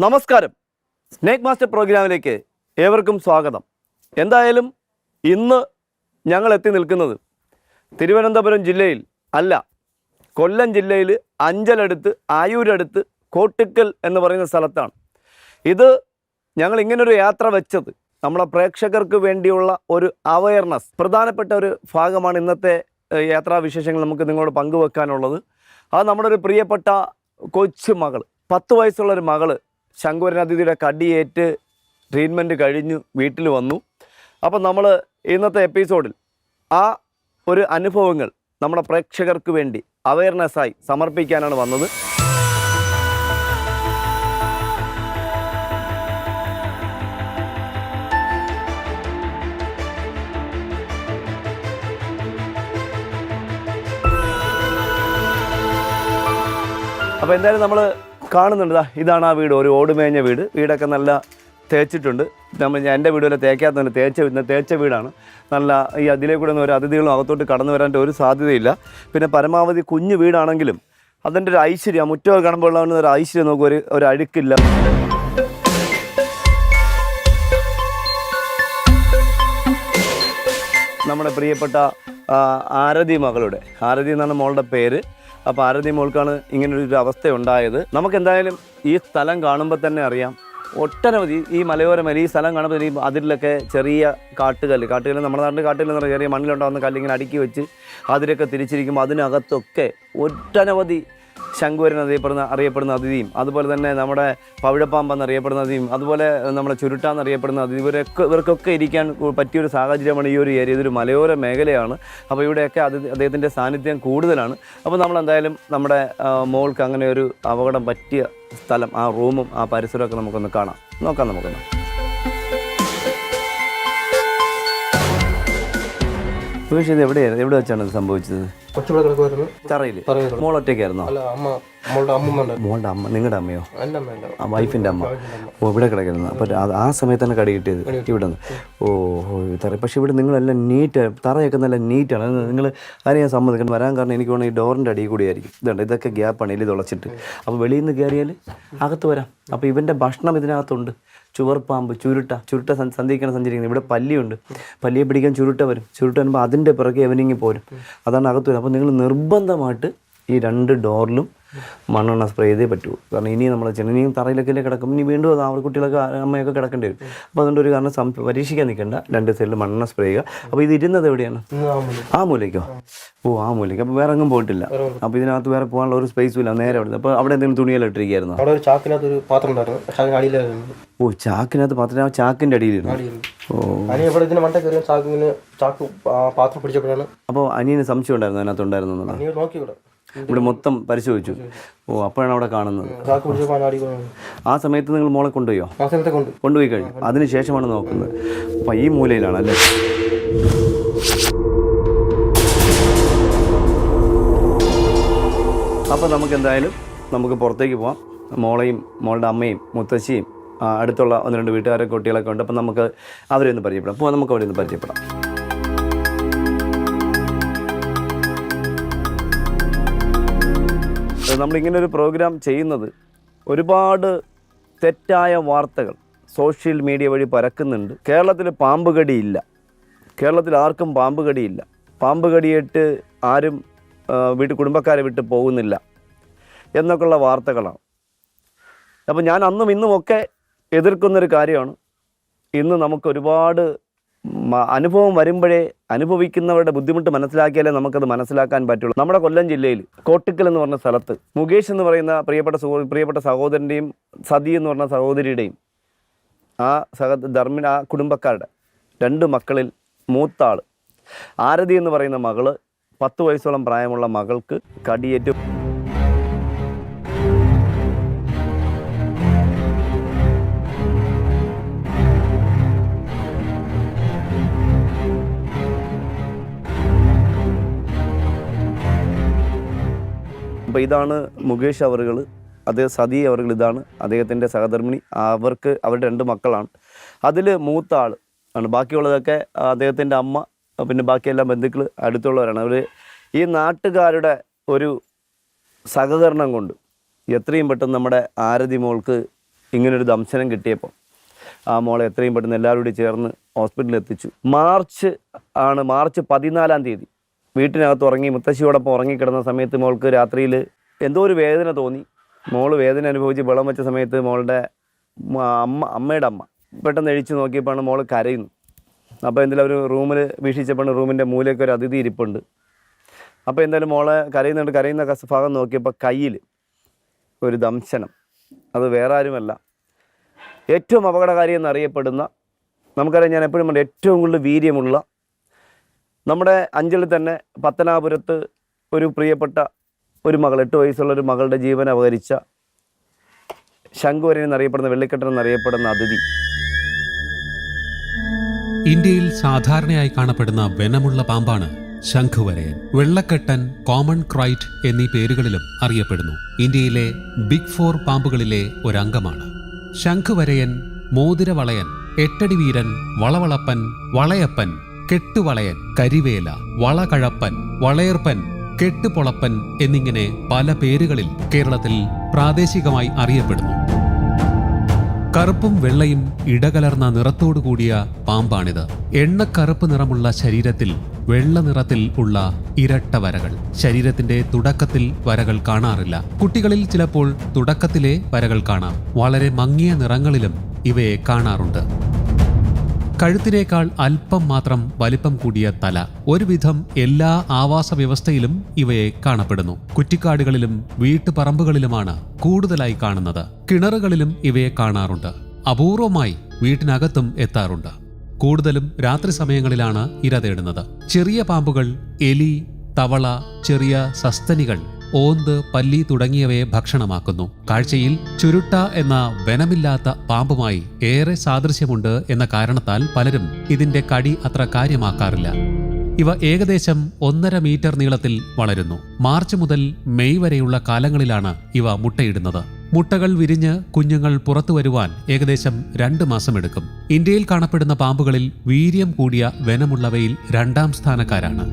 നമസ്കാരം. Snake master പ്രോഗ്രാമിലേക്ക് ഏവർക്കും സ്വാഗതം. എന്തായാലും ഇന്ന് ഞങ്ങൾ എത്തി നിൽക്കുന്നത് തിരുവനന്തപുരം ജില്ലയിൽ അല്ല, കൊല്ലം ജില്ലയിൽ അഞ്ചലടുത്ത് ആയൂരടുത്ത് കോട്ടിക്കൽ എന്ന് പറയുന്ന സ്ഥലത്താണ്. ഇത് ഞങ്ങൾ ഇങ്ങനൊരു യാത്ര വെച്ചത് നമ്മളെ പ്രേക്ഷകർക്ക് വേണ്ടിയുള്ള ഒരു അവയർനെസ്, പ്രധാനപ്പെട്ട ഒരു ഭാഗമാണ് ഇന്നത്തെ യാത്രാവിശേഷങ്ങൾ നമുക്ക് നിങ്ങളോട് പങ്കുവെക്കാനുള്ളത്. അത് നമ്മുടെ ഒരു പ്രിയപ്പെട്ട കൊച്ചു മകൾ, 10 വയസ്സുള്ളൊരു മകൾ ശങ്കുവരനദിയുടെ കടിയേറ്റ് ട്രീറ്റ്മെൻറ്റ് കഴിഞ്ഞു വീട്ടിൽ വന്നു. അപ്പോൾ നമ്മൾ ഇന്നത്തെ എപ്പിസോഡിൽ ആ ഒരു അനുഭവങ്ങൾ നമ്മുടെ പ്രേക്ഷകർക്ക് വേണ്ടി അവയർനെസ്സായി സമർപ്പിക്കാനാണ് വന്നത്. അപ്പോൾ എന്തായാലും നമ്മൾ കാണുന്നുണ്ട്, ഇതാണ് ആ വീട്, ഒരു ഓടുമേഞ്ഞ വീട്. വീടൊക്കെ നല്ല തേച്ചിട്ടുണ്ട്. എൻ്റെ വീട് വരെ തേക്കാത്തതുകൊണ്ട് തേച്ച വീടാണ്. നല്ല ഈ അതിലേക്കൂടെ ഒന്നും ഒരു അതിഥികളും അകത്തോട്ട് കടന്നു വരാൻ ഒരു സാധ്യതയില്ല. പിന്നെ പരമാവധി കുഞ്ഞു വീടാണെങ്കിലും അതിൻ്റെ ഒരു ഐശ്വര്യം, മുറ്റമൊക്കെ കാണുമ്പോൾ ഉള്ള ഒരു ഐശ്വര്യം നോക്കും, ഒരു അഴുക്കില്ല. നമ്മുടെ പ്രിയപ്പെട്ട ആരതി മകളുടെ, ആരതി എന്നാണ് മോളുടെ പേര്. അപ്പോൾ ആരതി മോൾക്കാണ് ഇങ്ങനൊരു അവസ്ഥ ഉണ്ടായത്. നമുക്കെന്തായാലും ഈ സ്ഥലം കാണുമ്പോൾ തന്നെ അറിയാം, ഒട്ടനവധി ഈ മലയോരമേഖല ഈ സ്ഥലം കാണുമ്പോൾ ഈ അതിലൊക്കെ ചെറിയ കാട്ടുകല്ല് നമ്മുടെ നാട്ടിൽ കാട്ടുകല്ല് എന്ന് പറഞ്ഞാൽ ചെറിയ മണ്ണിലുണ്ടാകുന്ന കല്ലിങ്ങനെ അടുക്കി വെച്ച് അതിലൊക്കെ തിരിച്ചിരിക്കുമ്പോൾ അതിനകത്തൊക്കെ ഒട്ടനവധി ശങ്കുവരൻ അറിയപ്പെടുന്ന അതിഥിയും, അതുപോലെ തന്നെ നമ്മുടെ പവിഴപ്പാമ്പ് അറിയപ്പെടുന്ന അതിഥിയും, അതുപോലെ നമ്മുടെ ചുരുട്ടാന്നറിയപ്പെടുന്ന അതിഥി, ഇവർക്കൊക്കെ ഇരിക്കാൻ പറ്റിയൊരു സാഹചര്യമാണ് ഈ ഒരു ഏരിയ. ഇതൊരു മലയോര മേഖലയാണ്. അപ്പോൾ ഇവിടെയൊക്കെ അദ്ദേഹത്തിൻ്റെ സാന്നിധ്യം കൂടുതലാണ്. അപ്പോൾ നമ്മളെന്തായാലും നമ്മുടെ മോൾക്ക് അങ്ങനെ ഒരു അപകടം പറ്റിയ സ്ഥലം, ആ റൂമും ആ പരിസരമൊക്കെ നമുക്കൊന്ന് നോക്കാം. പക്ഷേ ഇത് എവിടെ വെച്ചാണ് ഇത് സംഭവിച്ചത്? തറയിൽ. മോളൊറ്റയ്ക്കായിരുന്നോ? മോളുടെ അമ്മ, നിങ്ങളുടെ അമ്മയോ? വൈഫിൻ്റെ അമ്മ. ഓ, ഇവിടെ കിടക്കുന്നത്. അപ്പോൾ ആ സമയത്ത് തന്നെ കടി കിട്ടിയത് ഇവിടെ നിന്ന്. തറ. പക്ഷേ ഇവിടെ നിങ്ങളെല്ലാം നീറ്റ്, തറയൊക്കെ നല്ല നീറ്റാണ്. നിങ്ങൾ അതിനെ ഞാൻ സമ്മതിക്കണം. വരാൻ കാരണം എനിക്ക് വേണമെങ്കിൽ ഈ ഡോറിൻ്റെ അടിയിൽ കൂടിയായിരിക്കും. ഇതൊക്കെ ഗ്യാപ്പാണ്, എലി തുളച്ചിട്ട്. അപ്പോൾ വെളിയിൽ നിന്ന് കയറിയാൽ അകത്ത് വരാം. അപ്പോൾ ഇവൻ്റെ ഭക്ഷണം ഇതിനകത്തുണ്ട്. ചുവർപ്പാമ്പ്, ചുരുട്ട സഞ്ചരിക്കുന്നത്. ഇവിടെ പല്ലിയുണ്ട്. പല്ലിയെ പിടിക്കാൻ ചുരുട്ട വരുമ്പോൾ അതിൻ്റെ പിറകെ എവനിങ്ങി പോരും. അതാണ് അകത്ത് വരും. അപ്പോൾ നിങ്ങൾ നിർബന്ധമായിട്ട് ഈ 2 ഡോറിലും മണ്ണെണ്ണ സ്പ്രേ ചെയ്തേ പറ്റുള്ളൂ. കാരണം ഇനി നമ്മൾ ഇനിയും തറയിലൊക്കെ കിടക്കും. ഇനി വീണ്ടും അത് അവർ കുട്ടികളൊക്കെ അമ്മയൊക്കെ കിടക്കേണ്ടി വരും. അപ്പോൾ അതുകൊണ്ട് ഒരു കാരണം പരീക്ഷിക്കാൻ നിൽക്കേണ്ട, 2 സൈഡിൽ മണ്ണെണ്ണ സ്പ്രേ ചെയ്യുക. അപ്പോൾ ഇത് ഇരുന്നത് എവിടെയാണ്? ആ മൂലയ്ക്കോ? ആ മൂലയ്ക്ക്. അപ്പോൾ വേറെ എങ്ങും പോയിട്ടില്ല. അപ്പോൾ ഇതിനകത്ത് വേറെ പോകാനുള്ള ഒരു സ്പേസും ഇല്ല, നേരെ അവിടെ. അപ്പോൾ അവിടെ എന്തെങ്കിലും തുണിയെല്ലാം ഇട്ടിരിക്കുകയായിരുന്നു? ചാക്കിനകത്ത് പാത്രം ഉണ്ടായിരുന്നു. ചാക്കിനകത്ത് പാത്രം, ആ ചാക്കിൻ്റെ അടിയിലിരുന്നു. അപ്പോൾ അനിയന് സംശയം ഉണ്ടായിരുന്നു അതിനകത്തുണ്ടായിരുന്നു. ഇവിടെ മൊത്തം പരിശോധിച്ചു. അപ്പോഴാണ് അവിടെ കാണുന്നത്. ആ സമയത്ത് നിങ്ങൾ മോളെ കൊണ്ടുപോയോ? കൊണ്ടുപോയി കഴിഞ്ഞു. അതിനുശേഷമാണ് നോക്കുന്നത്. അപ്പം ഈ മൂലയിലാണ് അല്ലേ? അപ്പോൾ നമുക്ക് പുറത്തേക്ക് പോവാം. മോളെയും മോളുടെ അമ്മയും മുത്തശ്ശിയും അടുത്തുള്ള 1-2 വീട്ടുകാരെ കുട്ടികളൊക്കെ ഉണ്ട്. അപ്പം നമുക്ക് അവരെ ഒന്ന് പരിചയപ്പെടാം. അപ്പോൾ നമുക്ക് അവിടെ ഒന്ന് പരിചയപ്പെടാം. നമ്മളിങ്ങനൊരു പ്രോഗ്രാം ചെയ്യുന്നത്, ഒരുപാട് തെറ്റായ വാർത്തകൾ സോഷ്യൽ മീഡിയ വഴി പരക്കുന്നുണ്ട്. കേരളത്തിൽ പാമ്പ് കടിയില്ല, കേരളത്തിൽ ആർക്കും പാമ്പ് കടിയില്ല, പാമ്പ് കടിയേറ്റ് ആരും കുടുംബക്കാരെ വിട്ട് പോകുന്നില്ല എന്നൊക്കെയുള്ള വാർത്തകളാണ്. അപ്പോൾ ഞാൻ അന്നും ഇന്നുമൊക്കെ എതിർക്കുന്നൊരു കാര്യമാണ്. ഇന്ന് നമുക്ക് ഒരുപാട് അനുഭവം വരുമ്പോഴേ അനുഭവിക്കുന്നവരുടെ ബുദ്ധിമുട്ട് മനസ്സിലാക്കിയാലേ നമുക്കത് മനസ്സിലാക്കാൻ പറ്റുള്ളൂ. നമ്മുടെ കൊല്ലം ജില്ലയിൽ കോട്ടിക്കൽ എന്ന് പറഞ്ഞ സ്ഥലത്ത് മുകേഷ് എന്ന് പറയുന്ന പ്രിയപ്പെട്ട സഹോദരൻ്റെയും സതി എന്ന് പറഞ്ഞ സഹോദരിയുടെയും ആ കുടുംബക്കാരുടെ 2 മക്കളിൽ മൂത്ത ആൾ ആരതി എന്ന് പറയുന്ന മകള്, 10 വയസ്സോളം പ്രായമുള്ള മകൾക്ക് കടിയേറ്റ് അപ്പോൾ ഇതാണ് മുകേഷ് അവറുകൾ, സതി അവറുകൾ. ഇതാണ് അദ്ദേഹത്തിൻ്റെ സഹധർമ്മിണി. അവരുടെ 2 മക്കളാണ്. അതിൽ മൂത്ത ആൾ ആണ്. ബാക്കിയുള്ളതൊക്കെ അദ്ദേഹത്തിൻ്റെ അമ്മ, പിന്നെ ബാക്കിയെല്ലാം ബന്ധുക്കൾ, അടുത്തുള്ളവരാണ്. അവർ ഈ നാട്ടുകാരുടെ ഒരു സഹകരണം കൊണ്ട് എത്രയും പെട്ടെന്ന് നമ്മുടെ ആരതി മോൾക്ക് ഇങ്ങനൊരു ദംശനം കിട്ടിയപ്പോൾ ആ മോളെ എത്രയും പെട്ടെന്ന് എല്ലാവരും കൂടി ചേർന്ന് ഹോസ്പിറ്റലിൽ എത്തിച്ചു. മാർച്ച് 14-ാം തീയതി വീട്ടിനകത്ത് ഉറങ്ങി മുത്തശ്ശിയോടൊപ്പം ഉറങ്ങിക്കിടന്ന സമയത്ത് മോൾക്ക് രാത്രിയിൽ എന്തോ ഒരു വേദന തോന്നി. മോള് വേദന അനുഭവിച്ച് വെള്ളം വെച്ച സമയത്ത് മോളുടെ അമ്മയുടെ അമ്മ പെട്ടെന്ന് എഴിച്ച് നോക്കിയപ്പോഴാണ് മോൾ കരയുന്നു. അപ്പോൾ എന്തായാലും ഒരു റൂമിൽ വീക്ഷിച്ചപ്പോൾ റൂമിൻ്റെ മൂലയ്ക്ക് ഒരു അതിഥി ഇരിപ്പുണ്ട്. അപ്പോൾ എന്തായാലും മോളെ കരയുന്ന ഭാഗം നോക്കിയപ്പോൾ കയ്യിൽ ഒരു ദംശനം. അത് വേറെ ആരുമല്ല, ഏറ്റവും അപകടകാരി എന്നറിയപ്പെടുന്ന, നമുക്കറിയാം, ഞാൻ എപ്പോഴും പറയും, ഏറ്റവും കൂടുതൽ വീര്യമുള്ള നമ്മുടെ അഞ്ചലിൽ തന്നെ പത്തനാപുരത്ത് ഒരു പ്രിയപ്പെട്ട ഒരു മകൾ, 8 വയസ്സുള്ള ഒരു മകളുടെ ജീവൻ അപഹരിച്ച ശംഖുവരൻ എന്നറിയപ്പെടുന്ന, വെള്ളിക്കെട്ടൻ എന്നറിയപ്പെടുന്ന അതിഥി. ഇന്ത്യയിൽ സാധാരണയായി കാണപ്പെടുന്ന വെനമുള്ള പാമ്പാണ് ശംഖുവരയൻ. വെള്ളക്കെട്ടൻ, കോമൺ ക്രൈറ്റ് എന്നീ പേരുകളിലും അറിയപ്പെടുന്നു. ഇന്ത്യയിലെ ബിഗ് 4 പാമ്പുകളിലെ ഒരംഗമാണ് ശംഖുവരയൻ. മോതിരവളയൻ, എട്ടടി വീരൻ, വളവളപ്പൻ, വളയപ്പൻ, കെട്ടുവളയൻ, കരിവേല, വളകഴപ്പൻ, വളയർപ്പൻ, കെട്ടുപൊളപ്പൻ എന്നിങ്ങനെ പല പേരുകളിൽ കേരളത്തിൽ പ്രാദേശികമായി അറിയപ്പെടുന്നു. കറുപ്പും വെള്ളയും ഇടകലർന്ന നിറത്തോടുകൂടിയ പാമ്പാണിത്. എണ്ണക്കറുപ്പ് നിറമുള്ള ശരീരത്തിൽ വെള്ള നിറത്തിൽ ഉള്ള ഇരട്ട വരകൾ. ശരീരത്തിന്റെ തുടക്കത്തിൽ വരകൾ കാണാറില്ല. കുട്ടികളിൽ ചിലപ്പോൾ തുടക്കത്തിലെ വരകൾ കാണാം. വളരെ മങ്ങിയ നിറങ്ങളിലും ഇവയെ കാണാറുണ്ട്. കഴുത്തിനേക്കാൾ അല്പം മാത്രം വലിപ്പം കൂടിയ തല. ഒരുവിധം എല്ലാ ആവാസ വ്യവസ്ഥയിലും ഇവയെ കാണപ്പെടുന്നു. കുറ്റിക്കാടുകളിലും വീട്ടുപറമ്പുകളിലുമാണ് കൂടുതലായി കാണുന്നത്. കിണറുകളിലും ഇവയെ കാണാറുണ്ട്. അപൂർവമായി വീട്ടിനകത്തും എത്താറുണ്ട്. കൂടുതലും രാത്രി സമയങ്ങളിലാണ് ഇര തേടുന്നത്. ചെറിയ പാമ്പുകൾ, എലി, തവള, ചെറിയ സസ്തനികൾ, ഓന്ത്, പല്ലി തുടങ്ങിയവയെ ഭക്ഷണമാക്കുന്നു. കാഴ്ചയിൽ ചുരുട്ട എന്ന വെനമില്ലാത്ത പാമ്പുമായി ഏറെ സാദൃശ്യമുണ്ട് എന്ന കാരണത്താൽ പലരും ഇതിന്റെ കടി അത്ര കാര്യമാക്കാറില്ല. ഇവ ഏകദേശം 1.5 മീറ്റർ നീളത്തിൽ വളരുന്നു. മാർച്ച് മുതൽ മെയ് വരെയുള്ള കാലങ്ങളിലാണ് ഇവ മുട്ടയിടുന്നത്. മുട്ടകൾ വിരിഞ്ഞ് കുഞ്ഞുങ്ങൾ പുറത്തു വരുവാൻ ഏകദേശം 2 മാസമെടുക്കും. ഇന്ത്യയിൽ കാണപ്പെടുന്ന പാമ്പുകളിൽ വീര്യം കൂടിയ വെനമുള്ളവയിൽ 2ാം സ്ഥാനക്കാരാണ്.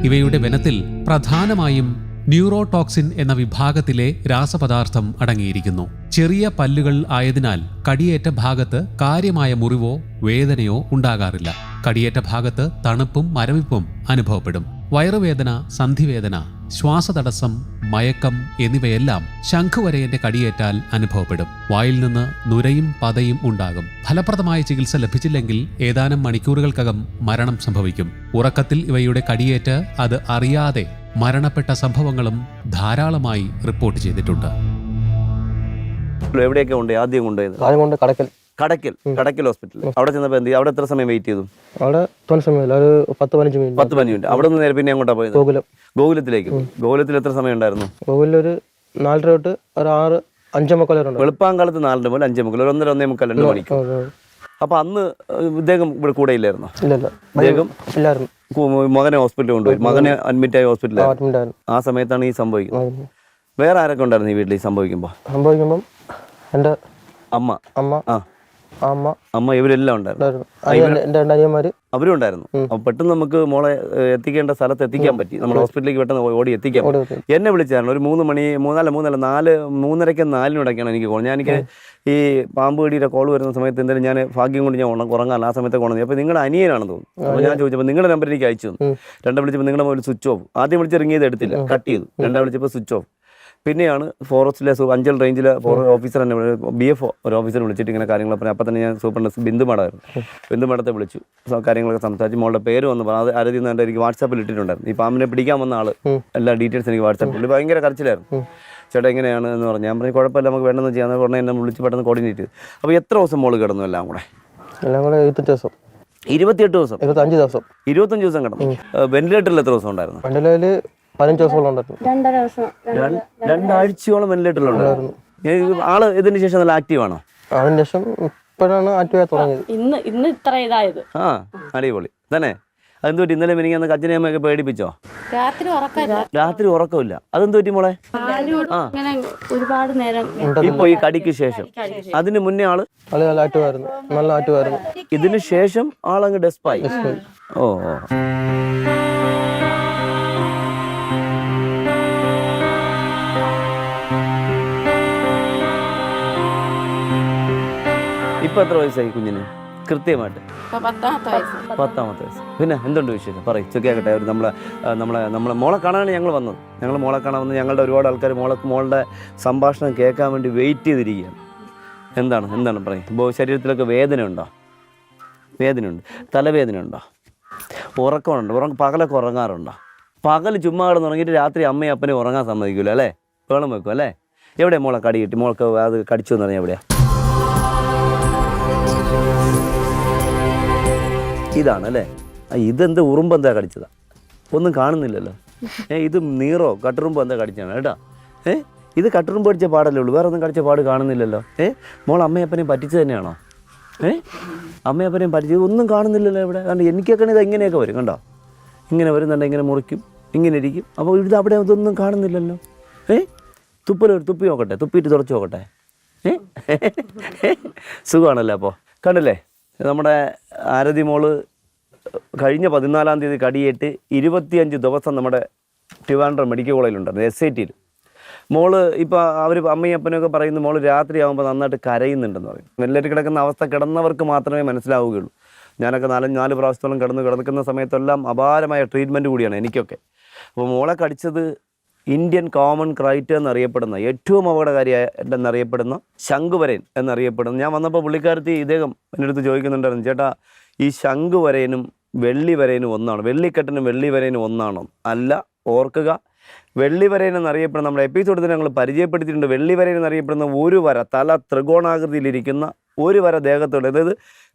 ഇവയുടെ വെനത്തിൽ പ്രധാനമായും ന്യൂറോടോക്സിൻ എന്ന വിഭാഗത്തിലെ രാസപദാർത്ഥം അടങ്ങിയിരിക്കുന്നു. ചെറിയ പല്ലുകൾ ആയതിനാൽ കടിയേറ്റ ഭാഗത്ത് കാര്യമായ മുറിവോ വേദനയോ ഉണ്ടാകാറില്ല. കടിയേറ്റ ഭാഗത്ത് തണുപ്പും മരവിപ്പും അനുഭവപ്പെടും. വയറുവേദന, സന്ധിവേദന, ശ്വാസതടസ്സം, മയക്കം എന്നിവയെല്ലാം ശംഖുവരയന്റെ കടിയേറ്റാൽ അനുഭവപ്പെടും. വായിൽ നിന്ന് നുരയും പതയും ഉണ്ടാകും. ഫലപ്രദമായ ചികിത്സ ലഭിച്ചില്ലെങ്കിൽ ഏതാനും മണിക്കൂറുകൾക്കകം മരണം സംഭവിക്കും. ഉറക്കത്തിൽ ഇവയുടെ കടിയേറ്റ് അത് അറിയാതെ മരണപ്പെട്ട സംഭവങ്ങളും ധാരാളമായി റിപ്പോർട്ട് ചെയ്തിട്ടുണ്ട്. എവിടെയൊക്കെ ഉണ്ട് ആദ്യം കൊണ്ടുപോയത്? കടക്കൽ ഹോസ്പിറ്റലിൽ. അവിടെ ചെന്നപ്പോൾ എന്ത്, അവിടെ എത്ര സമയം വെയിറ്റ് ചെയ്തു? അവിടെ സമയമില്ല, ഒരു 10-15 മിനിറ്റ്. അവിടെ നിന്ന് നേരെ പിന്നെ അങ്ങോട്ടാ പോയത്? ഗോകുലത്തിലേക്ക്. ഗോകുലത്തിൽ എത്ര സമയം ഉണ്ടായിരുന്നു? ഗോകുലിൽ ഒരു 4:30 തൊട്ട് ഒരു 6-5 വരെ. വെളുപ്പാങ്കാലത്ത് 4 മുതൽ 5 മുതൽ ഒരു 1-1.25 2 മണിക്കൂർ. അപ്പൊ അന്ന് ഇദ്ദേഹം ഇവിടെ കൂടെ ഇല്ലായിരുന്നു? ഇദ്ദേഹം മകനെ ഹോസ്പിറ്റലിൽ കൊണ്ടുപോയി. മകനെ അഡ്മിറ്റ് ആയി ഹോസ്പിറ്റലിൽ. ആ സമയത്താണ് ഈ സംഭവിക്കുന്നത്. വേറെ ആരൊക്കെ ഉണ്ടായിരുന്നു ഈ വീട്ടിൽ ഈ സംഭവിക്കുമ്പോൾ? എന്റെ അമ്മ ഇവരെല്ലാം ഉണ്ടായിരുന്നു. അവരും ഉണ്ടായിരുന്നു. അപ്പൊ പെട്ടെന്ന് നമുക്ക് മോളെ എത്തിക്കേണ്ട സ്ഥലത്ത് എത്തിക്കാൻ പറ്റി. നമ്മൾ ഹോസ്പിറ്റലിലേക്ക് പെട്ടെന്ന് ഓടി എത്തിക്കാൻ പറ്റി. എന്നെ വിളിച്ചായിരുന്നു ഒരു 3 മണി 3:30 4:00 എനിക്ക് എനിക്ക് ഈ പാമ്പ് കടിയുടെ കോൾ വരുന്ന സമയത്ത് എന്തായാലും ഞാൻ ഭാഗ്യം കൊണ്ട് ഞാൻ ഉറങ്ങാൻ ആ സമയത്ത് കൊണ്ടു. അപ്പോൾ നിങ്ങളുടെ അനിയനാണെന്ന് തോന്നുന്നു. അപ്പോൾ ഞാൻ ചോദിച്ചപ്പോൾ നിങ്ങളുടെ നമ്പർ എനിക്ക് അയച്ചു തന്നു. 2 വിളിച്ചപ്പോൾ നിങ്ങളുടെ മൊബൈൽ സ്വിച്ച് ഓഫ്. ആദ്യം വിളിച്ച് ഇറങ്ങിയത് എടുത്തില്ല, കട്ട് ചെയ്തു. 2 വിളിച്ചപ്പോൾ സ്വിച്ച് ഓഫ്. പിന്നെയാണ് ഫോറസ്റ്റിലെ അഞ്ചൽ റേഞ്ചിലെ ഓഫീസർ തന്നെ BF ഒരു ഓഫീസർ വിളിച്ചിട്ട് ഇങ്ങനെ കാര്യങ്ങൾ പറഞ്ഞു. അപ്പം തന്നെ ഞാൻ സൂപ്രണ്ട് ബിന്ദു മാഡത്തെ വിളിച്ചു. കാര്യങ്ങളൊക്കെ സംസാരിച്ച് മോളുടെ പേര് വന്ന് പറഞ്ഞു. അത് ആരതി എന്ന് എനിക്ക് വാട്സാപ്പിൽ ഇട്ടിട്ടുണ്ടായിരുന്നു. ഈ പാമ്പിനെ പിടിക്കാൻ വന്ന ആൾ എല്ലാ ഡീറ്റെയിൽസ് എനിക്ക് വാട്സാപ്പിൽ. ഭയങ്കര കരച്ചിലായിരുന്നു. ചേട്ടാ എങ്ങനെയാണ് എന്ന് പറഞ്ഞു. ഞാൻ പറഞ്ഞു കുഴപ്പമില്ല, നമുക്ക് വേണമെന്ന് ചെയ്യാൻ പറഞ്ഞാൽ എന്നെ വിളിച്ച് പെട്ടെന്ന് കോർഡിനേറ്റ് ചെയ്തു. അപ്പോൾ എത്ര ദിവസം മോള് കിടന്നു? എല്ലാം കൂടെ 28 ദിവസം. 28 ദിവസം? 25 ദിവസം. 25 ദിവസം കിടന്നു. വെന്റിലേറ്ററിൽ എത്ര ദിവസം ഉണ്ടായിരുന്നു? 15 ദിവസത്തോളം ഉണ്ടായിരുന്നു. 2 ആഴ്ചയോളം വെന്റിലേറ്ററിലുണ്ടായിരുന്നു. ആള് ഇതിന് ശേഷം നല്ല ആക്റ്റീവ് ആണോ? അതിന് ശേഷം ഇപ്പോഴാണ് ആക്റ്റീവ് ആയി തുടങ്ങിയത്. ഇന്ന് ഇത്ര ഇതായത്. അടിപൊളി തന്നെ. അതെന്തു പറ്റി? ഇന്നലെ മിനിങ്ങാന്ന് അച്ഛനെയമ്മയൊക്കെ പേടിപ്പിച്ചോ? രാത്രി ഉറക്കമില്ല. അതെന്തു പറ്റി മോളെ? ഒരുപാട് നേരം ഇപ്പൊ ഈ കടിക്ക് ശേഷം. അതിന് മുന്നേ ആള് നല്ല ആക്റ്റീവായിരുന്നു. ഇതിന് ശേഷം ആളങ്ങ് ഡെസ്പായി. ഓ ഇപ്പം എത്ര വയസ്സായി കുഞ്ഞിന് കൃത്യമായിട്ട്? ഇപ്പൊ 10ാമത്തെ വയസ്സ്. 10ാമത്തെ വയസ്സ്. പിന്നെ എന്തുണ്ട് വിശേഷം? പറയും ചോദിക്കട്ടെ. ഒരു നമ്മളെ മോളെ കാണാനാണ് ഞങ്ങൾ വന്നത്. ഞങ്ങൾ മോളെ കാണാൻ വന്ന് ഞങ്ങളുടെ ഒരുപാട് ആൾക്കാർ മോളുടെ സംഭാഷണം കേൾക്കാൻ വേണ്ടി വെയിറ്റ് ചെയ്തിരിക്കുകയാണ്. എന്താണ് പറയും? ഇപ്പോൾ ശരീരത്തിലൊക്കെ വേദന ഉണ്ടോ? വേദനയുണ്ട്. തലവേദന ഉണ്ടോ? ഉറക്കമുണ്ടോ? പകലൊക്കെ ഉറങ്ങാറുണ്ടോ? പകൽ ചുമ്മാ കിടന്ന് ഉറങ്ങിയിട്ട് രാത്രി അമ്മയും അപ്പനെ ഉറങ്ങാൻ സമ്മതിക്കില്ല അല്ലേ? വെള്ളം വെക്കും അല്ലേ? എവിടെയാണ് മോളെ കടി കിട്ടി? മോൾക്ക് അത് കടിച്ചു എന്ന് പറഞ്ഞാൽ എവിടെയാണ്? ഇതാണ് അല്ലേ? ഇതെന്ത് ഉറുമ്പെന്താ കടിച്ചതാ? ഒന്നും കാണുന്നില്ലല്ലോ. ഇത് നീറോ കട്ടുറുമ്പോ എന്താ കടിച്ചാണ് കേട്ടോ? ഇത് കട്ടുറുമ്പ് കടിച്ച പാടല്ലേ ഉള്ളൂ, വേറെ ഒന്നും കടിച്ച പാട് കാണുന്നില്ലല്ലോ. മോൾ അമ്മയപ്പനെയും പറ്റിച്ച് തന്നെയാണോ? അമ്മയപ്പനെയും പറ്റിച്ചത് ഒന്നും കാണുന്നില്ലല്ലോ ഇവിടെ. കാരണം എനിക്കൊക്കെ ഇത് ഇങ്ങനെയൊക്കെ വരും കണ്ടോ? ഇങ്ങനെ വരുന്നുണ്ട്, ഇങ്ങനെ മുറിക്കും, ഇങ്ങനെ ഇരിക്കും. അപ്പോൾ ഇത് അവിടെ ഇതൊന്നും കാണുന്നില്ലല്ലോ. തുപ്പി നോക്കട്ടെ, തുപ്പിയിട്ട് തുറച്ച് നോക്കട്ടെ. സുഖമാണല്ലോ. അപ്പോൾ കണ്ടില്ലേ, നമ്മുടെ ആരതി മോള് കഴിഞ്ഞ 14-ാം തീയതി കടിയേറ്റ് 25 ദിവസം നമ്മുടെ ട്രിവാൻഡ്രം മെഡിക്കൽ കോളേജിലുണ്ടായിരുന്നു, SITയിൽ. മോള് ഇപ്പോൾ അവർ അമ്മയും അപ്പനൊക്കെ പറയുന്നു മോള് രാത്രി ആകുമ്പോൾ നന്നായിട്ട് കരയുന്നുണ്ടെന്ന് പറയും. വെല്ലറ്റ് കിടക്കുന്ന അവസ്ഥ കിടന്നവർക്ക് മാത്രമേ മനസ്സിലാവുകയുള്ളൂ. ഞാനൊക്കെ 4 പ്രാവശ്യത്തോളം കിടക്കുന്ന സമയത്തെല്ലാം അപാരമായ ട്രീറ്റ്മെൻറ്റ് കൂടിയാണ് എനിക്കൊക്കെ. അപ്പോൾ മോളെ കടിച്ചത് ഇന്ത്യൻ കോമൺ ക്രൈറ്റ് എന്നറിയപ്പെടുന്ന ഏറ്റവും അപകടകാരിയെന്നറിയപ്പെടുന്ന ശംഖുവരയൻ എന്നറിയപ്പെടുന്ന. ഞാൻ വന്നപ്പോൾ പുള്ളിക്കാരത്തി ഇദ്ദേഹം എൻ്റെ അടുത്ത് ചോദിക്കുന്നുണ്ടായിരുന്നു, ചേട്ടാ ഈ ശംഖുവരയനും വെള്ളിവരയനും ഒന്നാണ്, വെള്ളിക്കെട്ടനും വെള്ളിവരയനും ഒന്നാണോ? അല്ല, ഓർക്കുക, വെള്ളിവരയൻ എന്നറിയപ്പെടുന്ന നമ്മുടെ എപ്പിസോഡിൽ ഞങ്ങൾ പരിചയപ്പെടുത്തിയിട്ടുണ്ട്. വെള്ളിവരയൻ എന്നറിയപ്പെടുന്ന ഒരു വര, തല ത്രികോണാകൃതിയിലിരിക്കുന്ന ഒരു വര ദേഹത്തോട്, അതായത്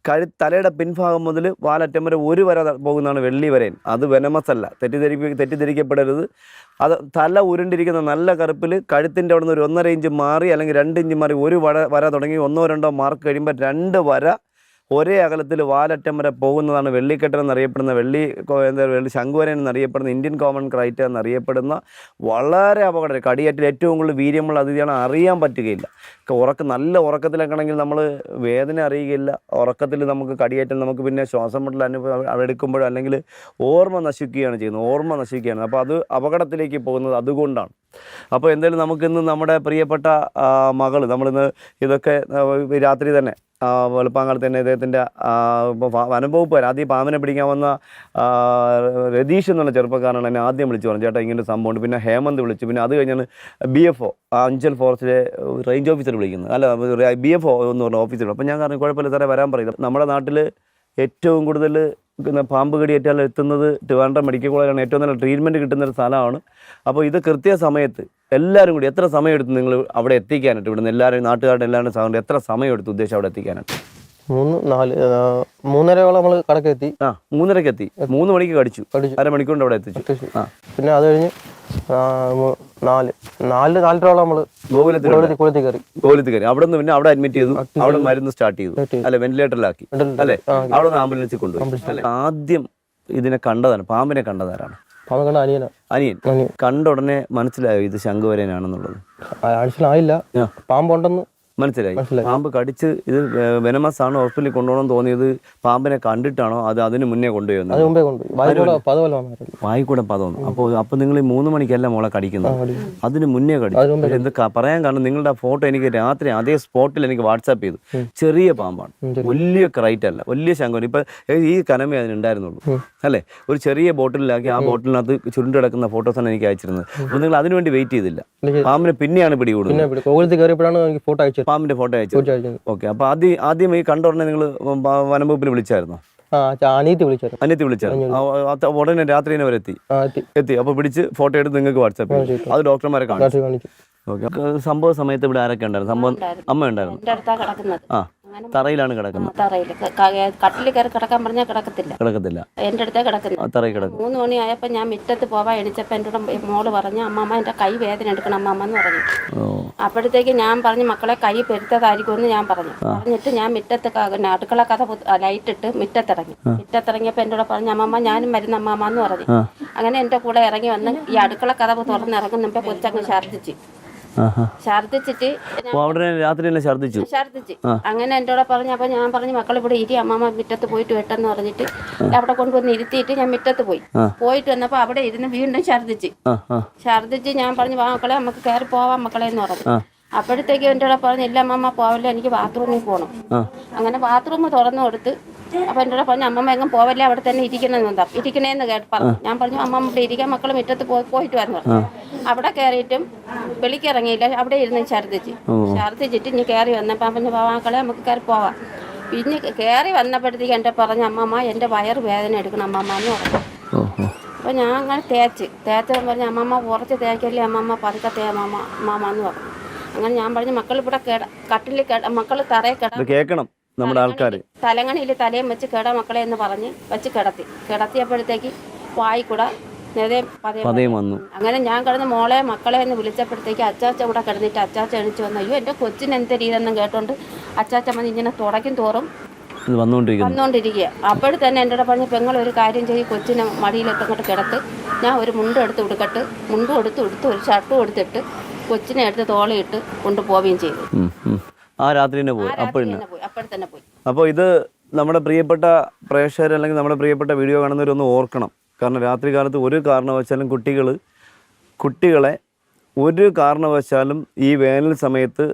തലയുടെ പിൻഭാഗം മുതൽ വാലറ്റം വരെ ഒരു വര പോകുന്നതാണ് വെള്ളിവരയൻ. അത് വെനമസ് അല്ല, തെറ്റിദ്ധരിക്കപ്പെടരുത്. അത് തല ഉരുണ്ടിരിക്കുന്ന നല്ല കറുപ്പിൽ കഴുത്തിൻ്റെ അവിടെ നിന്ന് ഒരു 1.5 ഇഞ്ച് മാറി അല്ലെങ്കിൽ 2 ഇഞ്ച് മാറി ഒരു വര തുടങ്ങി 1-2 മാർക്ക് കഴിയുമ്പോൾ 2 വര ഒരേ അകലത്തിൽ വാലറ്റം വരെ പോകുന്നതാണ് വെള്ളിക്കെട്ടൻ എന്നറിയപ്പെടുന്ന ശംഖുവരയൻ എന്നറിയപ്പെടുന്ന ഇന്ത്യൻ കോമൺ ക്രൈറ്റ് എന്നറിയപ്പെടുന്ന വളരെ അപകടം. കടിയേറ്റിൽ ഏറ്റവും കൂടുതൽ വീര്യമുള്ള അതിഥിയാണ്, അറിയാൻ പറ്റുകയില്ല. നല്ല ഉറക്കത്തിലൊക്കെ ആണെങ്കിൽ നമ്മൾ വേദന അറിയുകയില്ല. ഉറക്കത്തിൽ നമുക്ക് കടിയേറ്റാൽ നമുക്ക് പിന്നെ ശ്വാസം മുട്ടൽ എടുക്കുമ്പോഴോ അല്ലെങ്കിൽ ഓർമ്മ നശിക്കുകയാണ് ചെയ്യുന്നത്. അപ്പോൾ അത് അപകടത്തിലേക്ക് പോകുന്നത് അതുകൊണ്ടാണ്. അപ്പോൾ എന്തായാലും നമുക്കിന്ന് നമ്മുടെ പ്രിയപ്പെട്ട മകള്, നമ്മളിന്ന് ഇതൊക്കെ രാത്രി തന്നെ വെളുപ്പാങ്കാലത്ത് തന്നെ ഇദ്ദേഹത്തിൻ്റെ വനംവകുപ്പ് ആദ്യം പാമ്പിനെ പിടിക്കാൻ വന്ന രതീഷ് എന്നുള്ള ചെറുപ്പക്കാരനാണ് എന്നെ ആദ്യം വിളിച്ചു പറഞ്ഞു, ചേട്ടാ ഇങ്ങനെ ഒരു സംഭവമുണ്ട്. പിന്നെ ഹേമന്ത് വിളിച്ചു. പിന്നെ അത് കഴിഞ്ഞാണ് BFO അഞ്ചൽ ഫോറസ്റ്റിലെ റേഞ്ച് ഓഫീസർ വിളിക്കുന്നത്, അല്ല BFO എന്ന് പറഞ്ഞ ഓഫീസർ. അപ്പോൾ ഞാൻ പറഞ്ഞു കുഴപ്പമില്ല സാറേ വരാൻ പറയുന്നത്. നമ്മുടെ നാട്ടിൽ ഏറ്റവും കൂടുതൽ പാമ്പ് കടിയേറ്റാൽ എത്തുന്നത് ട്രിവാൻഡ്രം മെഡിക്കൽ കോളേജിലാണ്. ഏറ്റവും നല്ല ട്രീറ്റ്മെൻറ്റ് കിട്ടുന്നൊരു സ്ഥലമാണ്. അപ്പോൾ ഇത് കൃത്യസമയത്ത് എല്ലാവരും കൂടി എത്ര സമയം എടുത്തു നിങ്ങൾ അവിടെ എത്തിക്കാനായിട്ട്? ഇവിടുന്ന് എല്ലാവരും നാട്ടുകാരുടെ എല്ലാവരും സാറിന് എത്ര സമയം എടുത്തു ഉദ്ദേശം അവിടെ എത്തിക്കാനായിട്ട്? 3:30 നമ്മൾ കടക്കെത്തി. 3:30 എത്തി. 3 മണിക്ക് കടിച്ചു, അരമണിക്കൂറിൻ്റെ അവിടെ എത്തിച്ചു. പിന്നെ അത് കഴിഞ്ഞ് 4:30 നമ്മൾ കോലത്തിൽ കയറി. അവിടെ നിന്ന് പിന്നെ അവിടെ അഡ്മിറ്റ് ചെയ്തു, അവിടെ മരുന്ന് സ്റ്റാർട്ട് ചെയ്തു അല്ലെ, വെന്റിലേറ്ററിലാക്കി അല്ലെ, അവിടെ നിന്ന് ആംബുലൻസിൽ കൊണ്ടുപോയി. ആദ്യം ഇതിനെ കണ്ടതാണ്, പാമ്പിനെ കണ്ടതാരാണ്? അനിയൻ. കണ്ട ഉടനെ മനസ്സിലായോ ഇത് ശംഖുവരയനാണെന്നുള്ളത്? മനസ്സിലായില്ല, പാമ്പുണ്ടെന്ന് മനസ്സിലായി. പാമ്പ് കടിച്ച് ഇത് വെനമസ് ആണ്, ഹോസ്പിറ്റലിൽ കൊണ്ടുപോകണം തോന്നിയത് പാമ്പിനെ കണ്ടിട്ടാണോ അത് അതിന് മുന്നേ കൊണ്ടുപോയി? വായിക്കൂടെ പദം. അപ്പോൾ നിങ്ങൾ 3 മണിക്കല്ല മോളെ കടിക്കുന്നത്, അതിന് മുന്നേ കടിച്ചു. എന്ത് പറയാൻ കാരണം നിങ്ങളുടെ ആ ഫോട്ടോ എനിക്ക് രാത്രി അതേ സ്പോട്ടിൽ എനിക്ക് വാട്സാപ്പ് ചെയ്തു. ചെറിയ പാമ്പാണ്, വലിയ ക്രൈറ്റ് അല്ല, വലിയ ശംഖുവരയൻ. ഇപ്പൊ ഈ കനമേ അതിനുണ്ടായിരുന്നുള്ളൂ അല്ലേ? ഒരു ചെറിയ ബോട്ടിലാക്കി ആ ബോട്ടിലിനകത്ത് ചുരുണ്ട് കിടക്കുന്ന ഫോട്ടോസാണ് എനിക്ക് അയച്ചിരുന്നത്. അപ്പോൾ നിങ്ങൾ അതിനുവേണ്ടി വെയിറ്റ് ചെയ്തില്ല, പാമ്പിനെ പിന്നെയാണ് പിടികൂടുന്നത്. പാമ്പിന്റെ ഫോട്ടോ അയച്ചു. ഓക്കെ. അപ്പൊ ആദ്യം ഈ കണ്ട ഉടനെ നിങ്ങൾ വനംവകുപ്പിൽ വിളിച്ചായിരുന്നോ? അനിയത്തി വിളിച്ചായിരുന്നു. ഉടനെ രാത്രി തന്നെ എത്തി. അപ്പൊ പിടിച്ച് ഫോട്ടോ എടുത്ത് നിങ്ങൾക്ക് വാട്സാപ്പ് ചെയ്തു. അത് ഡോക്ടർമാരെ കാണിച്ചു. ഓക്കെ. സംഭവ സമയത്ത് ഇവിടെ ആരൊക്കെ ഉണ്ടായിരുന്നു? അമ്മ ഉണ്ടായിരുന്നു. തറയിലാണ് കിടക്കുന്നത്. കട്ടിൽ കയറി കിടക്കാൻ പറഞ്ഞാൽ കിടക്കത്തില്ല. എന്റെ അടുത്തേ കിടക്കുന്നു. 3 മണിയായപ്പോ ഞാൻ മുറ്റത്ത് പോവാൻ എണിച്ചപ്പോ എന്റെ മോള് പറഞ്ഞു, അമ്മമ്മ എന്റെ കൈ വേദന എടുക്കണം അമ്മമ്മ എന്ന് പറഞ്ഞു. അപ്പോഴത്തേക്ക് ഞാൻ പറഞ്ഞു, മക്കളെ കൈ പെരുത്തതായിരിക്കും എന്ന് ഞാൻ പറഞ്ഞിട്ട് ഞാൻ മുറ്റത്ത് അടുക്കള കഥ ലൈറ്റ് ഇട്ട് മുറ്റത്തിറങ്ങിയപ്പോ എന്റെ കൂടെ പറഞ്ഞു, അമ്മമ്മ ഞാനും വരുന്ന അമ്മമ്മ എന്ന് പറഞ്ഞു. അങ്ങനെ എന്റെ കൂടെ ഇറങ്ങി വന്ന് ഈ അടുക്കള കഥ തുറന്നിറങ്ങുമ്പോ കൊച്ചങ്ങ് ഛർദിച്ചിട്ട് അങ്ങനെ എന്റെ കൂടെ പറഞ്ഞു. അപ്പൊ ഞാൻ പറഞ്ഞു, മക്കൾ ഇവിടെ ഇരി, അമ്മമ്മ മുറ്റത്ത് പോയിട്ട് വെട്ടെന്ന് പറഞ്ഞിട്ട് അവിടെ കൊണ്ടുവന്ന് ഇരുത്തിയിട്ട് ഞാൻ മുറ്റത്ത് പോയിട്ട് വന്നപ്പോ അവിടെ ഇരുന്ന് വീണ്ടും ഛർദിച്ച് ഞാൻ പറഞ്ഞു, വാ മക്കളെ നമുക്ക് കയറി പോവാം മക്കളെ എന്ന് പറഞ്ഞു. അപ്പോഴത്തേക്ക് എൻ്റെ കൂടെ പറഞ്ഞു ഇല്ല അമ്മമ്മ പോവല്ലേ എനിക്ക് ബാത്റൂമിൽ പോകണം. അങ്ങനെ ബാത്റൂം തുറന്നു കൊടുത്ത് അപ്പം എൻ്റെ കൂടെ പറഞ്ഞു അമ്മമ്മ എങ്ങും പോവല്ലേ അവിടെ തന്നെ ഇരിക്കണേന്ന് പറഞ്ഞു. ഞാൻ പറഞ്ഞു അമ്മമ്മ ഇവിടെ ഇരിക്കാൻ മക്കൾ മുറ്റത്ത് പോയിട്ട് വന്നു. അവിടെ കയറിയിട്ടും വെളിക്ക് ഇറങ്ങിയില്ല, അവിടെ ഇരുന്ന് ഛർദ്ദിച്ചിട്ട് ഇനി കയറി വന്നപ്പോൾ പറഞ്ഞു മക്കളെ നമുക്ക് കയറി പോവാം. പിന്നെ കയറി വന്നപ്പോഴത്തേക്ക് എൻ്റെ പറഞ്ഞു അമ്മമ്മ എൻ്റെ വയറ് വേദന എടുക്കണം അമ്മമ്മ എന്ന് പറഞ്ഞു. അപ്പോൾ ഞാൻ അങ്ങനെ തേച്ചപ്പോൾ പറഞ്ഞു അമ്മമ്മ കുറച്ച് തേക്കല്ലേ അമ്മമ്മ പതുക്കെ അമ്മമ്മ എന്ന് പറഞ്ഞു. അങ്ങനെ ഞാൻ പറഞ്ഞു മക്കൾ ഇവിടെ കട്ടിൽ മക്കൾ തറയെ കേൾക്കണം നമ്മുടെ ആൾക്കാർ തലങ്ങണിയിൽ തലയും വെച്ച് മക്കളെ എന്ന് പറഞ്ഞ് വെച്ച് കിടത്തിയപ്പോഴത്തേക്ക് വായി കൂടെ പതയം വന്നു. അങ്ങനെ ഞാൻ കിടന്ന് മോളെ മക്കളെ എന്ന് വിളിച്ചപ്പോഴത്തേക്ക് അച്ചാച്ച ഇവിടെ കിടന്നിട്ട് അച്ചാച്ച എണിച്ച് വന്നു. അയ്യോ എൻ്റെ കൊച്ചിന് എന്ത് രീതിയെന്നും കേട്ടോണ്ട് അച്ചാച്ച മതി ഇങ്ങനെ തുടക്കും തോറും വന്നുകൊണ്ടിരിക്കുക. അപ്പോഴും തന്നെ എൻ്റെ കൂടെ പറഞ്ഞ് പെങ്ങൾ ഒരു കാര്യം ചെയ്യും, കൊച്ചിനെ മടിയിലെത്തങ്ങോട്ട് കിടത്ത്, ഞാൻ ഒരു മുണ്ടും എടുത്ത് ഉടുക്കട്ട്, മുണ്ടും എടുത്ത് ഒരു ഷർട്ടും എടുത്തിട്ട് കൊച്ചിനെ എടുത്ത് തോളയിട്ട് കൊണ്ടുപോവുകയും ചെയ്തു. ആ രാത്രി തന്നെ പോയി. അപ്പോഴത്തന്നെ പോയി. അപ്പോൾ ഇത് നമ്മുടെ പ്രിയപ്പെട്ട പ്രേക്ഷകർ അല്ലെങ്കിൽ നമ്മുടെ പ്രിയപ്പെട്ട വീഡിയോ കാണുന്നവരൊന്ന് ഓർക്കണം. കാരണം രാത്രി കാലത്ത് ഒരു കാരണവശാലും കുട്ടികളെ ഒരു കാരണവശാലും ഈ വേനൽ സമയത്ത്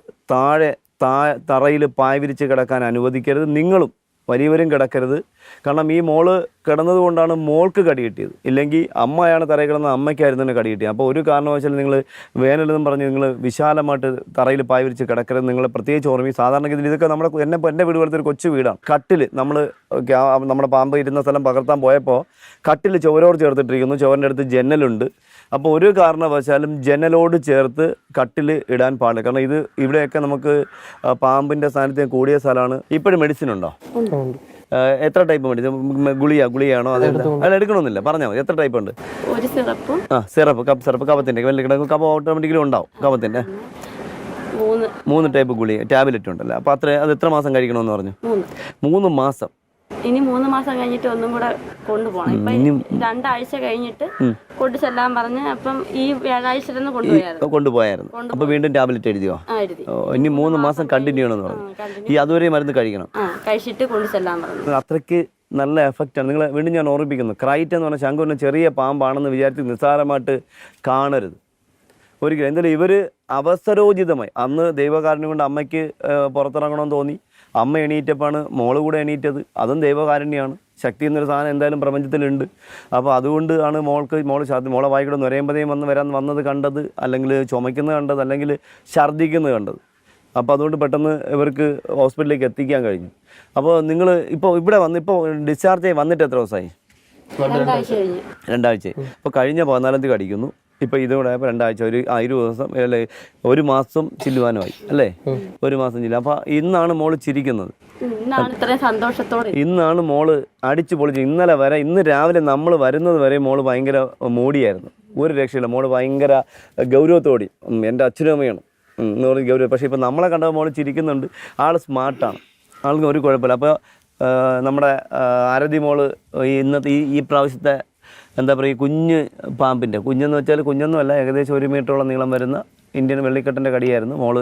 തറയിൽ പായ വിരിച്ച് കിടക്കാൻ അനുവദിക്കരുത്. നിങ്ങളും വലിയവരും കിടക്കരുത്. കാരണം ഈ മോള് കിടന്നത് കൊണ്ടാണ് മോൾക്ക് കടി കിട്ടിയത്. ഇല്ലെങ്കിൽ അമ്മയാണ് തറയിൽ കിടന്ന അമ്മയ്ക്കായിരുന്നു തന്നെ കടി കിട്ടിയത്. അപ്പോൾ ഒരു കാരണവശാലും നിങ്ങൾ വേനലെന്നും പറഞ്ഞ് നിങ്ങൾ വിശാലമായിട്ട് തറയിൽ പായ വിരിച്ച് കിടക്കരുത്. നിങ്ങൾ പ്രത്യേകിച്ച് ഓർമ്മ. സാധാരണഗതിയിൽ ഇതൊക്കെ എൻ്റെ വീട് പോലത്തെ ഒരു കൊച്ചു വീടാണ്. കട്ടിൽ നമ്മുടെ പാമ്പ് ഇരുന്ന സ്ഥലം പകർത്താൻ പോയപ്പോൾ കട്ടിൽ ചുവരോട് ചേർത്തിട്ടിരിക്കുന്നു. ചുവരിൻ്റെ അടുത്ത് ജനലുണ്ട്. അപ്പോൾ ഒരു കാരണവശാലും ജനലോട് ചേർത്ത് കട്ടിൽ ഇടാൻ പാടില്ല. കാരണം ഇവിടെയൊക്കെ നമുക്ക് പാമ്പിൻ്റെ സാന്നിധ്യം കൂടിയ സ്ഥലമാണ്. ഇപ്പോഴും മെഡിസിൻ ഉണ്ടോ? എത്ര ടൈപ്പ് മെഡിസിൻ? ഗുളിയാണോ? അതെല്ലാം എടുക്കണമെന്നില്ല, പറഞ്ഞാൽ മതി. എത്ര ടൈപ്പ് ഉണ്ട്? സിറപ്പ്, കപ്പ് സിറപ്പ്, കഫത്തിൻ്റെ വലിയ കിടക്കും. കഫ ഓട്ടോമാറ്റിക്കലി ഉണ്ടാവും. കഫത്തിൻ്റെ 3 ടൈപ്പ് ഗുളിക ടാബ്ലറ്റ് ഉണ്ടല്ലോ. അപ്പോൾ അത് എത്ര മാസം കഴിക്കണമെന്ന് പറഞ്ഞു? 3 മാസം. ഇനി 3 മാസം കഴിഞ്ഞിട്ട് ഒന്നും കൂടെ കൊണ്ടുപോകണം. ഇപ്പൊ 2 ആഴ്ച കഴിഞ്ഞിട്ട് കൊണ്ടു ചെല്ലാൻ പറഞ്ഞ് അപ്പം ഈ വ്യാഴാഴ്ച കൊണ്ടുപോയായിരുന്നു. അപ്പൊ വീണ്ടും ടാബ്ലറ്റ് എഴുതിയോ? ഇനി 3 മാസം കണ്ടിന്യൂ ചെയ്യണമെന്ന് പറഞ്ഞു. ഈ അതുവരെ മരുന്ന് കഴിച്ചിട്ട് കൊണ്ടു ചെല്ലാൻ പറഞ്ഞു. അത്രയ്ക്ക് നല്ല എഫക്റ്റാണ്. നിങ്ങൾ വീണ്ടും ഞാൻ ഓർമ്മിപ്പിക്കുന്നു, ക്രൈറ്റ് എന്ന് പറഞ്ഞാൽ ശംഖുവിന് ചെറിയ പാമ്പാണെന്ന് വിചാരിച്ച് നിസ്സാരമായിട്ട് കാണരുത് ഒരിക്കലും. എന്തായാലും ഇവർ അവസരോചിതമായി അന്ന് ദൈവകാരുണ്യം കൊണ്ട് അമ്മയ്ക്ക് പുറത്തിറങ്ങണമെന്ന് തോന്നി. അമ്മ എണീറ്റപ്പാണ് മോള് കൂടെ എണീറ്റത്. അതും ദൈവകാരുണ്യമാണ്. ശക്തി എന്നൊരു സാധനം എന്തായാലും പ്രപഞ്ചത്തിലുണ്ട്. അപ്പോൾ അതുകൊണ്ട് ആണ് മോളെ വായിക്കൂടെ നുരയുമ്പതേയും വന്നത് കണ്ടത്, അല്ലെങ്കിൽ ചുമക്കുന്നത് കണ്ടത്, അല്ലെങ്കിൽ ഛർദ്ദിക്കുന്നത് കണ്ടത്. അപ്പോൾ അതുകൊണ്ട് പെട്ടെന്ന് ഇവർക്ക് ഹോസ്പിറ്റലിലേക്ക് എത്തിക്കാൻ കഴിഞ്ഞു. അപ്പോൾ നിങ്ങൾ ഇപ്പോൾ ഇവിടെ ഇപ്പോൾ ഡിസ്ചാർജ് ആയി വന്നിട്ട് എത്ര ദിവസമായി? 2 ആഴ്ചയായി. ഇപ്പോൾ കഴിഞ്ഞ 14 തീയതി അടിക്കുന്നു. ഇപ്പോൾ ഇതുകൂടെ ആയപ്പോൾ 2 ആഴ്ച, ഒരു 20 ദിവസം അല്ലേ, 1 മാസം ചില്ലുവാനുമായി അല്ലേ? 1 മാസം ചില്ല. അപ്പോൾ ഇന്നാണ് മോള് ചിരിക്കുന്നത്. ഇന്നാണ് മോള് അടിച്ചു പൊളിച്ച്. ഇന്ന് രാവിലെ നമ്മൾ വരുന്നത് വരെ മോള് ഭയങ്കര മൂടിയായിരുന്നു. ഒരു രക്ഷയില്ല. മോള് ഭയങ്കര ഗൗരവത്തോടി എൻ്റെ അച്ഛനും അമ്മയാണ് എന്ന് പറഞ്ഞ് ഗൗരവം. പക്ഷേ ഇപ്പോൾ നമ്മളെ കണ്ടപ്പോൾ മോള് ചിരിക്കുന്നുണ്ട്. ആൾ സ്മാർട്ടാണ്, ആൾക്ക് ഒരു കുഴപ്പമില്ല. അപ്പോൾ നമ്മുടെ ആരതി മോള് ഇന്നത്തെ ഈ പ്രാവശ്യത്തെ എന്താ പറയുക, കുഞ്ഞ് പാമ്പിൻ്റെ കുഞ്ഞെന്ന് വെച്ചാൽ കുഞ്ഞൊന്നുമല്ല, ഏകദേശം 1 മീറ്ററോളം നീളം വരുന്ന ഇന്ത്യൻ വെള്ളിക്കെട്ടിൻ്റെ കടിയായിരുന്നു. മോള്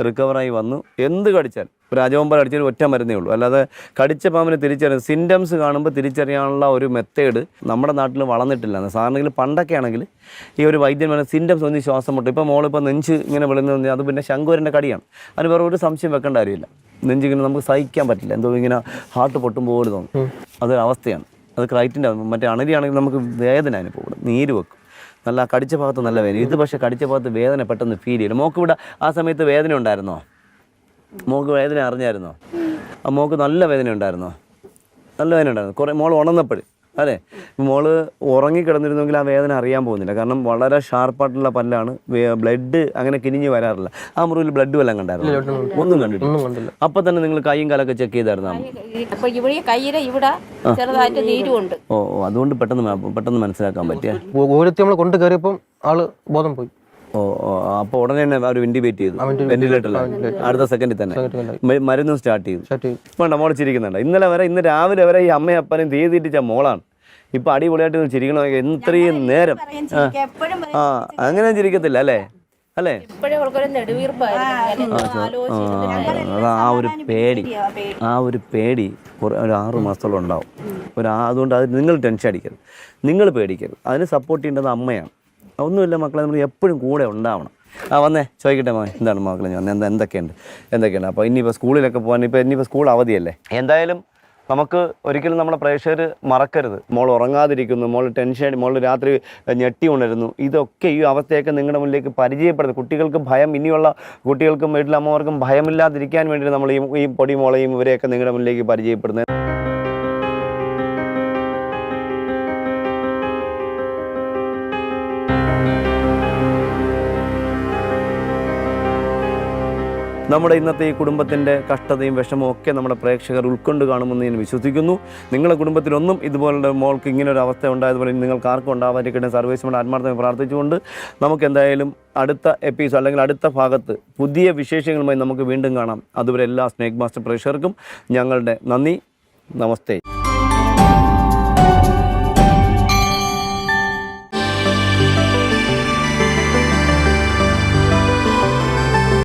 റിക്കവറായി വന്നു. എന്ത് കടിച്ചാൽ രാജവമ്പൽ അടിച്ചാൽ ഒറ്റ മരുന്നേ ഉള്ളൂ. അല്ലാതെ കടിച്ച പാമ്പിനെ തിരിച്ചറിയാൻ സിംറ്റംസ് കാണുമ്പോൾ തിരിച്ചറിയാനുള്ള ഒരു മെത്തേഡ് നമ്മുടെ നാട്ടിൽ വളർന്നിട്ടില്ല. സാധാരണ പണ്ടൊക്കെ ആണെങ്കിൽ ഈ ഒരു വൈദ്യൻ പറഞ്ഞ സിംറ്റംസ് ഒന്ന് ശ്വാസം മുട്ടും. ഇപ്പോൾ മോളിപ്പോൾ നെഞ്ച് ഇങ്ങനെ വിളുന്നത് അത് പിന്നെ ശംഖുവരൻ്റെ കടിയാണ്. അതിന് വേറെ ഒരു സംശയം വെക്കേണ്ട കാര്യമില്ല. നെഞ്ചിങ്ങനെ നമുക്ക് സഹിക്കാൻ പറ്റില്ല, എന്തോ ഇങ്ങനെ ഹാർട്ട് പൊട്ടുമ്പോൾ പോലെ തോന്നും. അതൊരവസ്ഥയാണ്. അത് ക്രൈറ്റിൻ്റെ മറ്റേ അണരിയാണെങ്കിൽ നമുക്ക് വേദന അനുഭവപ്പെടും, നീര് വെക്കും. നല്ല കടിച്ച ഭാഗത്ത് നല്ല വേദന. ഇത് പക്ഷേ കടിച്ച ഭാഗത്ത് വേദന പെട്ടെന്ന് ഫീൽ ചെയ്യും. മോക്ക് ഇവിടെ ആ സമയത്ത് വേദന ഉണ്ടായിരുന്നോ? മോക്ക് വേദന അറിഞ്ഞായിരുന്നോ? ആ മോക്ക് നല്ല വേദന ഉണ്ടായിരുന്നോ? നല്ല വേദന ഉണ്ടായിരുന്നു. കുറേ മോൾ ഉണർന്നപ്പോഴും അല്ലേ? മോള് ഉറങ്ങിക്കിടന്നിരുന്നെങ്കിൽ ആ വേദന അറിയാൻ പോകുന്നില്ല. കാരണം വളരെ ഷാർപ്പായിട്ടുള്ള പല്ലാണ്. ബ്ലഡ് അങ്ങനെ കിനിഞ്ഞ് വരാറില്ല. ആ മുറിവിൽ ബ്ലഡ് വല്ലതും കണ്ടായിരുന്നു? ഒന്നും കണ്ടിട്ടില്ല. അപ്പൊ തന്നെ നിങ്ങൾ കൈയും കാലൊക്കെ ചെക്ക് ചെയ്തായിരുന്നു? ഓ, അതുകൊണ്ട് പെട്ടെന്ന് മനസ്സിലാക്കാൻ പറ്റിയ. കൊണ്ട് കയറിയപ്പോൾ ആള് ബോധം പോയി. ഓ, അപ്പോൾ ഉടനെ തന്നെ അവർ വെന്റിലേറ്റ് ചെയ്തു. വെന്റിലേറ്ററിലാണ്. അടുത്ത സെക്കൻഡിൽ തന്നെ മരുന്നും സ്റ്റാർട്ട് ചെയ്തു. വേണ്ട, മോള് ചിരിക്കുന്നുണ്ട്. ഇന്ന് രാവിലെ വരെ ഈ അമ്മയും അപ്പനെയും തീറ്റിച്ച മോളാണ്. ഇപ്പൊ അടിപൊളിയായിട്ട് ചിരിക്കണമെങ്കിൽ ഇത്രയും നേരം അങ്ങനെ ചിരിക്കത്തില്ല അല്ലേ? ആ ഒരു പേടി ഒരു 6 മാസത്തോളം ഉണ്ടാവും. അതുകൊണ്ട് അത് നിങ്ങൾ ടെൻഷൻ അടിക്കരുത്, നിങ്ങൾ പേടിക്കരുത്. അതിന് സപ്പോർട്ട് ചെയ്യേണ്ടത് അമ്മയാണ്. ഒന്നുമില്ല മക്കളെ, നമ്മൾ എപ്പോഴും കൂടെ ഉണ്ടാവണം. വന്നേ ചോദിക്കട്ടെ മോൻ, എന്താണ് മക്കളെ ഞാൻ എന്തൊക്കെയുണ്ട്. അപ്പോൾ ഇനിയിപ്പോൾ സ്കൂളിലൊക്കെ പോകാൻ ഇനിയിപ്പോൾ സ്കൂൾ അവധിയല്ലേ. എന്തായാലും നമുക്ക് ഒരിക്കലും നമ്മുടെ പ്രേക്ഷകർ മറക്കരുത്. മോൾ ഉറങ്ങാതിരിക്കുന്നു, മോൾ ടെൻഷൻ, മോൾ രാത്രി ഞെട്ടി ഉണരുന്നു. ഇതൊക്കെ ഈ അവസ്ഥയൊക്കെ നിങ്ങളുടെ മുന്നിലേക്ക് പരിചയപ്പെടുന്നത് കുട്ടികൾക്ക് ഭയം, ഇനിയുള്ള കുട്ടികൾക്കും വീട്ടിലമ്മമാർക്കും ഭയമില്ലാതിരിക്കാൻ വേണ്ടിയിട്ട് നമ്മൾ ഈ പൊടി മോളയും ഇവരെയൊക്കെ നിങ്ങളുടെ മുന്നിലേക്ക് പരിചയപ്പെടുന്നത്. നമ്മുടെ ഇന്നത്തെ ഈ കുടുംബത്തിൻ്റെ കഷ്ടതയും വിഷമവും ഒക്കെ നമ്മുടെ പ്രേക്ഷകർ ഉൾക്കൊണ്ട് കാണുമെന്ന് ഞാൻ വിശ്വസിക്കുന്നു. നിങ്ങളുടെ കുടുംബത്തിലൊന്നും ഇതുപോലുള്ള മോൾക്ക് ഇങ്ങനൊരു അവസ്ഥ ഉണ്ടായതുപോലെ നിങ്ങൾക്ക് ആർക്കും ഉണ്ടാവാതിരിക്കട്ടെ സർവീസിനോട് ആത്മാർത്ഥമായി പ്രാർത്ഥിച്ചുകൊണ്ട് നമുക്ക് എന്തായാലും അടുത്ത എപ്പിസോഡ് അല്ലെങ്കിൽ അടുത്ത ഭാഗത്ത് പുതിയ വിശേഷങ്ങളുമായി നമുക്ക് വീണ്ടും കാണാം. അതുവരെ എല്ലാ സ്നേക് മാസ്റ്റർ പ്രേക്ഷകർക്കും ഞങ്ങളുടെ നന്ദി, നമസ്തേ.